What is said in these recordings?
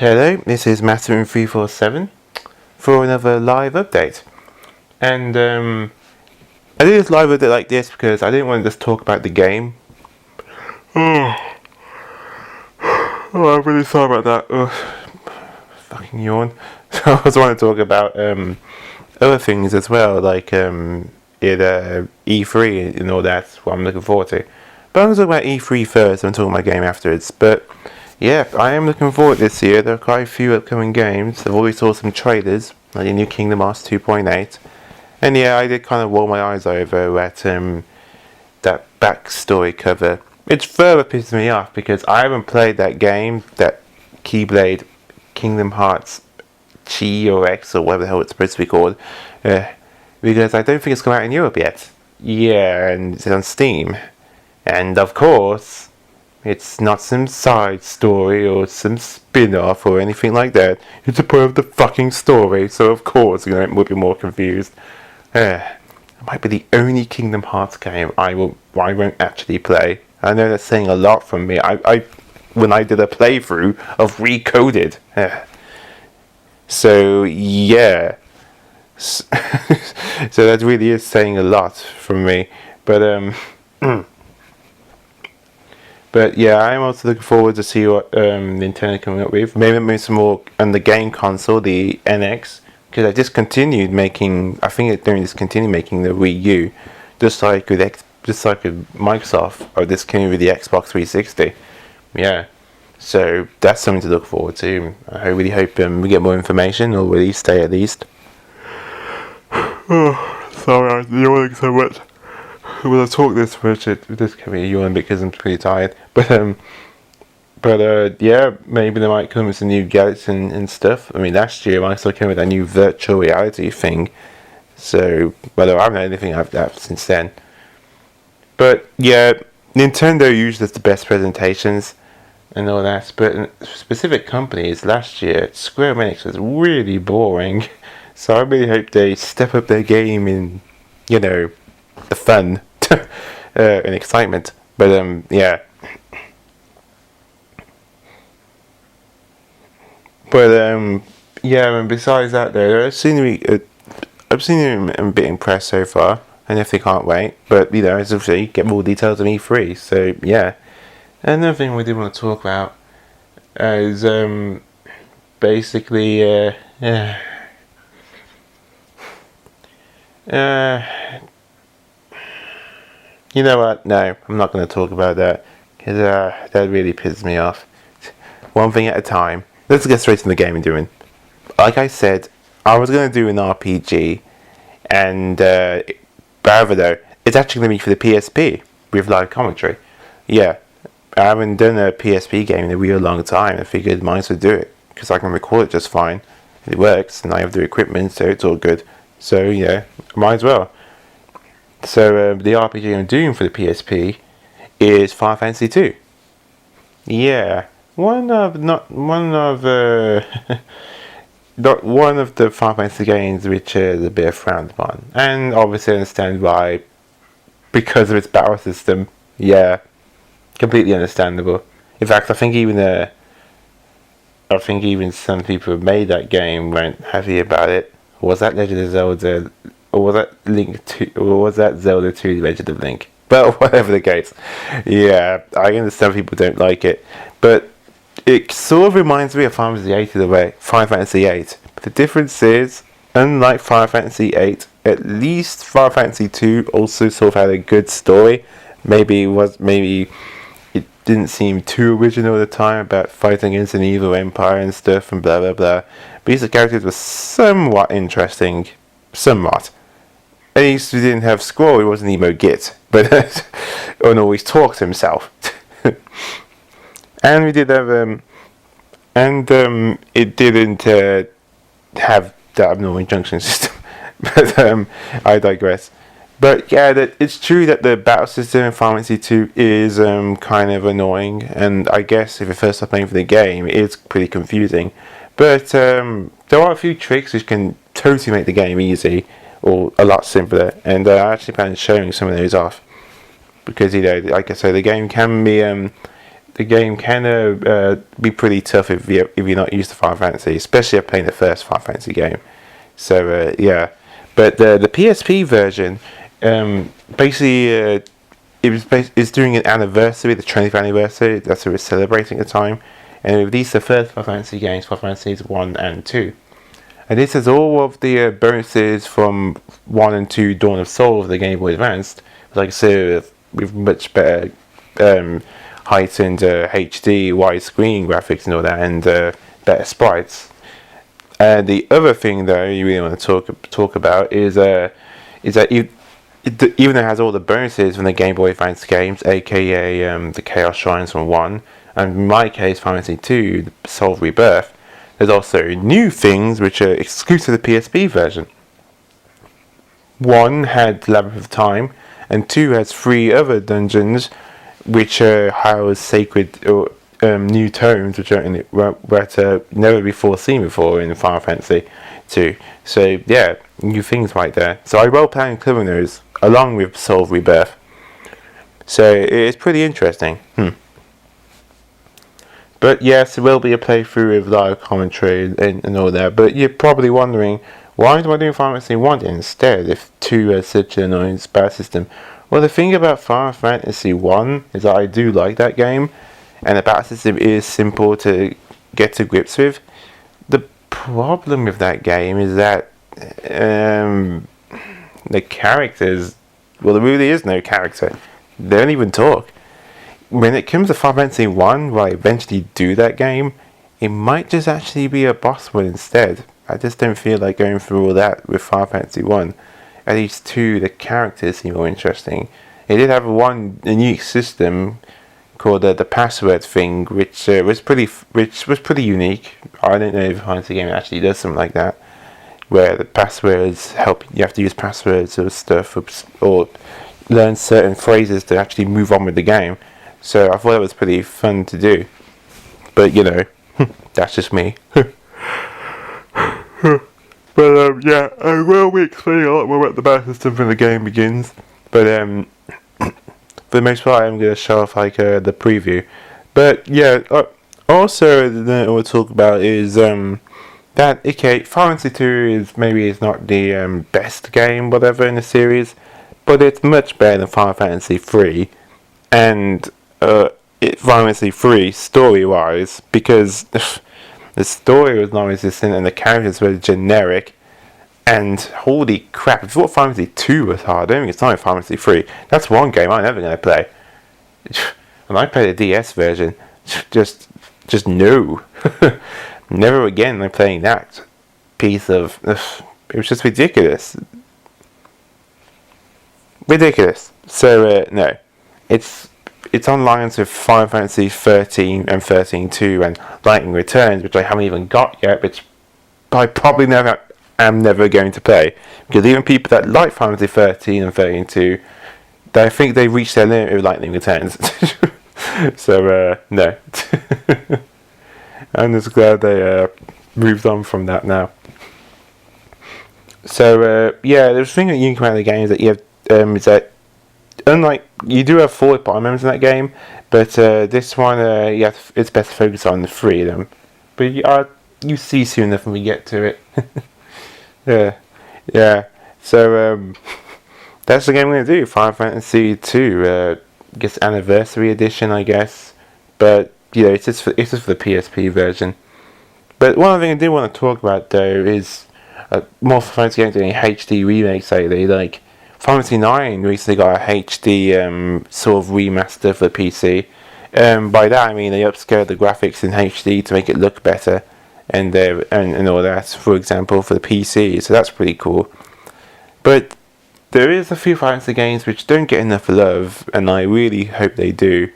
Hello, this is Masterin347 for another live update. And I did this live update like this because I didn't want to just talk about the game. Oh, I'm really sorry about that. Fucking yawn. So I also want to talk about other things as well, like E3 and all that, what I'm looking forward to. But I'm going to talk about E3 first, and talk about my game afterwards. But yeah, I am looking forward this year. There are quite a few upcoming games. I've already saw some trailers, like the new Kingdom Hearts 2.8. And yeah, I did kind of roll my eyes over at that backstory cover. Which further pisses me off because I haven't played that game, that Keyblade Kingdom Hearts Chi or X or whatever the hell it's supposed to be called. Because I don't think it's come out in Europe yet. Yeah, and it's on Steam. And of course, it's not some side story or some spin-off or anything like that. It's a part of the fucking story, so of course you're going to be more confused. It might be the only Kingdom Hearts game I won't actually play. I know that's saying a lot from me. When I did a playthrough of Recoded. So yeah. So that really is saying a lot from me. But But yeah, I'm also looking forward to see what Nintendo coming up with. Maybe some more on the game console, the NX, because I discontinued making. I think they're discontinued making the Wii U, just like with Microsoft, or discontinued with the Xbox 360. Yeah, so that's something to look forward to. I really hope we get more information, or release day at least. Oh, sorry, I'm yawning so much. When I talk this much, it just can be yawning because I'm pretty tired. But yeah, maybe they might come with some new gadgets and stuff. I mean, last year Microsoft came with a new virtual reality thing. So, well, I haven't had anything like that since then. But yeah, Nintendo usually does the best presentations and all that. But in specific companies, last year Square Enix was really boring. So I really hope they step up their game in, the fun and excitement. But yeah. But yeah, and besides that though, I've seen him a bit impressed so far, and if they can't wait. But as obviously get more details on E3. So yeah. Another thing we did want to talk about is basically you know what? No, I'm not going to talk about that because that really pisses me off. One thing at a time. Let's get straight to the game I'm doing. Like I said, I was going to do an RPG, and however though, it's actually going to be for the PSP with live commentary. Yeah, I haven't done a PSP game in a real long time. I figured might as well do it because I can record it just fine. It works, and I have the equipment, so it's all good. So yeah, might as well. So the RPG I'm doing for the PSP is Final Fantasy 2. Yeah, one of not one of the Final Fantasy games which is a bit frowned upon, and obviously I understand why, because of its battle system. Yeah, completely understandable. In fact, I think even some people who made that game weren't happy about it. Was that Legend of Zelda? Or was that Zelda 2 Legend of Link? But whatever the case. Yeah, I understand people don't like it. But it sort of reminds me of Final Fantasy 8 in a way. Final Fantasy 8. But the difference is, unlike Final Fantasy 8, at least Final Fantasy 2 also sort of had a good story. Maybe it didn't seem too original at the time about fighting against an evil empire and stuff and blah blah blah. But these characters were somewhat interesting. Somewhat. At least he didn't have Squall, he wasn't emo git, but and always talked to himself. And we did have it didn't have the abnormal junction system. But I digress. But yeah, it's true that the battle system in Final Fantasy 2 is kind of annoying, and I guess if you first start playing for the game, it's pretty confusing. But there are a few tricks which can totally make the game easy, or a lot simpler, and I actually plan on showing some of those off. Because, like I say, the game can be the game can be pretty tough if you're not used to Final Fantasy, especially if playing the first Final Fantasy game. So yeah, but the PSP version, basically, it's doing an anniversary, the 20th anniversary. That's what it's celebrating at the time, and it released the first Final Fantasy games, Final Fantasies 1 and 2. And this has all of the bonuses from 1 and 2 Dawn of Soul of the Game Boy Advanced, like I said, with much better heightened HD widescreen graphics and all that, and better sprites. And the other thing, though, you really want to talk about is that even though it has all the bonuses from the Game Boy Advance games, aka the Chaos Shrines from 1, and in my case, Final Fantasy 2, the Soul Rebirth, there's also new things which are exclusive to the PSP version. 1 had Labyrinth of Time, and 2 has 3 other dungeons which house sacred new tomes which are never before seen before in Final Fantasy 2. So yeah, new things right there. So I will plan on covering those along with Soul Rebirth. So it's pretty interesting. But yes, it will be a playthrough with live commentary and all that. But you're probably wondering, why am I doing Final Fantasy 1 instead if 2 has such an annoying battle system? Well, the thing about Final Fantasy 1 is that I do like that game, and the battle system is simple to get to grips with. The problem with that game is that the characters, well, there really is no character. They don't even talk. When it comes to Final Fantasy 1, where I eventually do that game, it might just actually be a boss one instead. I just don't feel like going through all that with Final Fantasy 1. At least 2, the characters seem more interesting. It did have one unique system called the password thing, which was pretty unique. I don't know if Final Fantasy game actually does something like that, where the passwords help. You have to use passwords or stuff, or learn certain phrases to actually move on with the game. So I thought that was pretty fun to do. But you know, that's just me. But yeah, I will be explaining a lot more about the battle system when the game begins. But for the most part, I'm going to show off like the preview. But yeah, also the we'll talk about is that okay, Final Fantasy 2 is not the best game whatever in the series, but it's much better than Final Fantasy 3, and Final Fantasy 3 story-wise, because the story was non-existent and the characters were generic. And holy crap, if you thought Final Fantasy 2 was hard, I don't think it's not Final Fantasy 3. That's one game I'm never going to play. When I play the DS version, just no. Never again am I playing that piece of... it was just ridiculous. So, no. It's on lines with Final Fantasy 13 and 13-2 and Lightning Returns, which I haven't even got yet, which I probably am never going to play. Because even people that like Final Fantasy 13 and 13-2, I think they reached their limit with Lightning Returns. So, no. I'm just glad they moved on from that now. So, yeah, the thing that you can about the game is that you have, is that unlike, you do have 4 party members in that game, but this one, it's best to focus on the 3 of them. But you see soon enough when we get to it. Yeah. So, that's the game we're going to do, Final Fantasy 2. Guess Anniversary Edition, I guess. But, you know, it's just for the PSP version. But one other thing I do want to talk about, though, is more Final Fantasy games doing HD remakes lately. Like, Final Fantasy 9 recently got a HD sort of remaster for the PC. By that I mean they upscaled the graphics in HD to make it look better, and all that, for example, for the PC. So that's pretty cool. But there is a few Final Fantasy games which don't get enough love, and I really hope they do.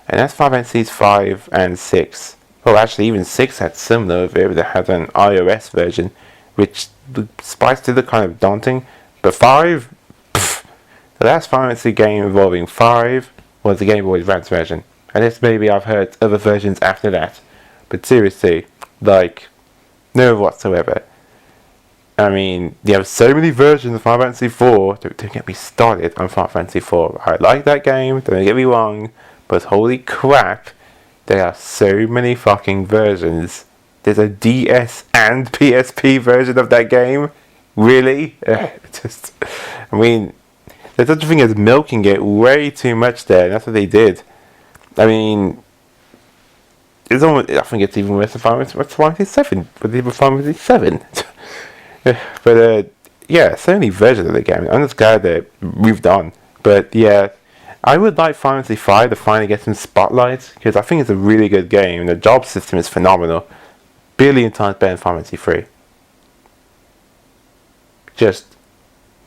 And that's Final Fantasies 5 and 6. Well, actually, even 6 had some love. It had an iOS version, which the sprites did look kind of daunting. But 5, the last Final Fantasy game involving 5 was the Game Boy Advance version. And this maybe I've heard other versions after that. But seriously, like, no whatsoever. I mean, you have so many versions of Final Fantasy 4. Don't get me started on Final Fantasy 4. I like that game, don't get me wrong. But holy crap, There are so many fucking versions. There's a DS and PSP version of that game. Really? Just, I mean, there's such a thing as milking it way too much there. And that's what they did. I mean, it's almost. I think it's even worse than Final Fantasy 7. But even Final Fantasy 7. But yeah, so many versions of the game. I'm just glad that it moved on. But yeah, I would like Final Fantasy 5 to finally get some spotlight because I think it's a really good game. The job system is phenomenal. Billion times better than Final Fantasy 3. Just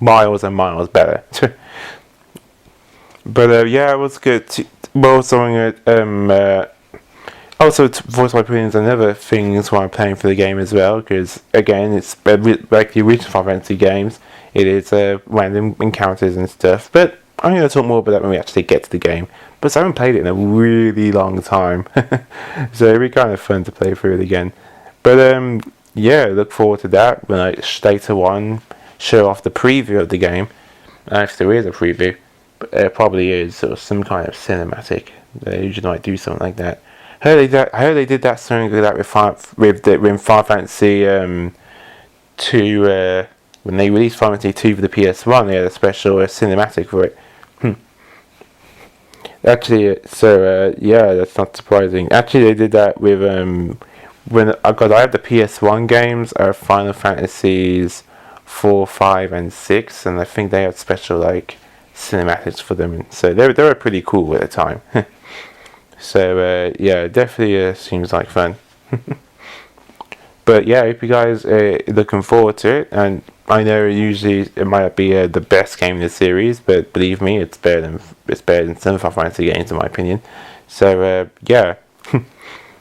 miles and miles better. But yeah, it was good. Also to voice my opinions on other things while I'm playing for the game as well, because again, it's like the original Final Fantasy games. It is random encounters and stuff, but I'm going to talk more about that when we actually get to the game. But I haven't played it in a really long time, so it'll be kind of fun to play through it again. But yeah, look forward to that when I later on show off the preview of the game. If there is a preview, but there probably is, or some kind of cinematic. They usually might do something like that. I heard they did that something like that with Final Fantasy 2 when they released Final Fantasy 2 for the PS1. They had a special cinematic for it. Actually, yeah, that's not surprising. Actually, they did that with I have the PS1 games are Final Fantasies 4, 5, and 6, and I think they had special like cinematics for them. So they were pretty cool at the time. So yeah, definitely seems like fun. But yeah, I hope you guys are looking forward to it. And I know usually it might not be the best game in the series, but believe me, it's better than some Final Fantasy games in my opinion. So yeah,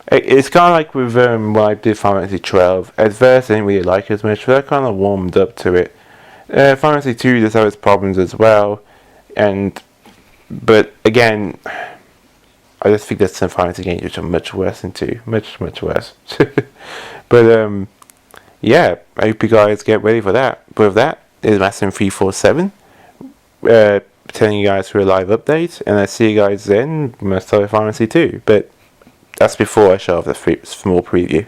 it's kind of like with when I did Final Fantasy 12. At first, I didn't really like it as much, but I kind of warmed up to it. Final Fantasy 2 does have its problems as well, but again, I just think there's some Final Fantasy games which are much worse than 2. Much worse. But yeah, I hope you guys get ready for that. But with that, is Massim347 telling you guys for a live update, and I see you guys then when I start Final Fantasy 2. But that's before I show off the small preview.